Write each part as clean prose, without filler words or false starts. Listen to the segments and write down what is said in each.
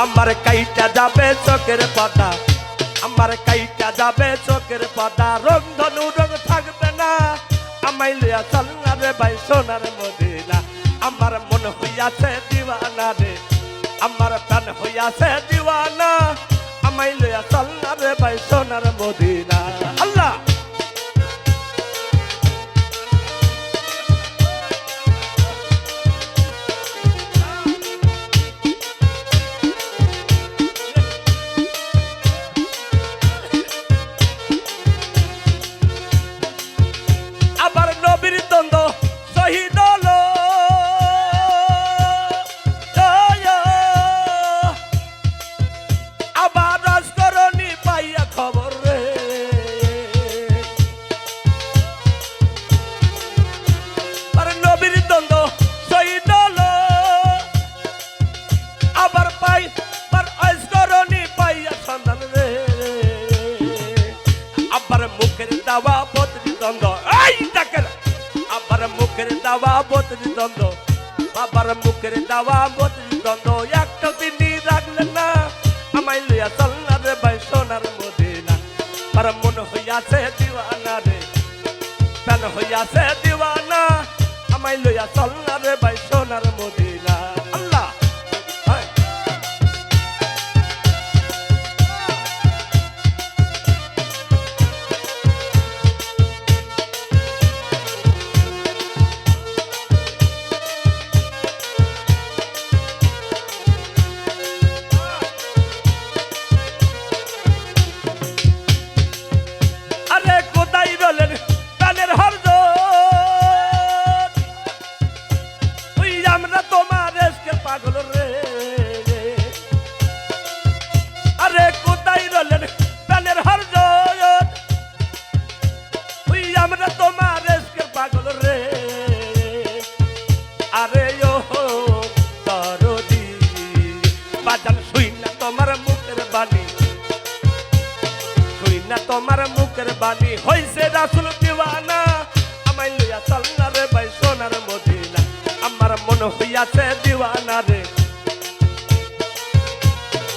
আমার কাইটা যাবে চোখের পাতা, আমার কাইটা যাবে চোখের পাতা, রং ধনু রং থাকবে না, আমায় লইয়া চল না রে ভাই সোনার মদিনা। আমার মন হইয়াছে দিওয়ানা রে, আমার প্রাণ হইয়াছে দিওয়ানা, আমায় লইয়া চল না রে ভাই সোনার মদিনা। আল্লাহ আবার নবীর দ্বন্দ্ব শহীদ হলো, আবার রাজকরণী পাইয়া খবর রে, আর নবীর দ্বন্দ্ব শহীদ হলো, আবার রাজকরণী পাইয়া সন্ধান রে, আবার মুখের দাওয়া বদলি দ্বন্দ্ব, এই দেখেন আবার মুখের দাওয়া বদলি দ্বন্দ্ব, আবার মুখের দাওয়া বদলি দ্বন্দ্ব, একটা দিনই রাখলেন না, আমায় লইয়া চল না রে ভাই সোনার মদিনা। আর মন হইয়াছে দিওয়ানা রে, প্রাণ হইয়াছে দিওয়ানা, আমায় লইয়া চল না রে ভাই সোনার মদিনা। আল্লাহ পাগল রে, আরে কোথায় রলেন প্রাণের হরজন, ওই আমরা তোমার এসকের পাগল রে, আরে ও দরদি বাজান শুই না তোমার মুখের বাণী, শুই না তোমার মুখের বাণী, হইছে রাসূল দিওয়ানা, আমায় লইয়া চল না রে ভাই সোনার মদিনা। আমার মন হইয়াছে দিওয়ানা রে,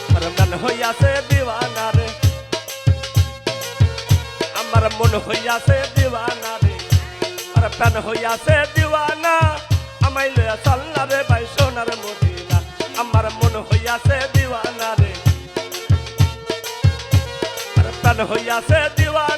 আমার মন হইয়াছে দিওয়ানা রে, আমার মন হইয়াছে দিওয়ানা রে, আর প্রাণ হইয়াছে দিওয়ানা, আমায় লইয়া চল না রে ভাই সোনার মদিনা। আমার মন হইয়াছে দিওয়ানা রে, আর প্রাণ হইয়াছে দিওয়ানা।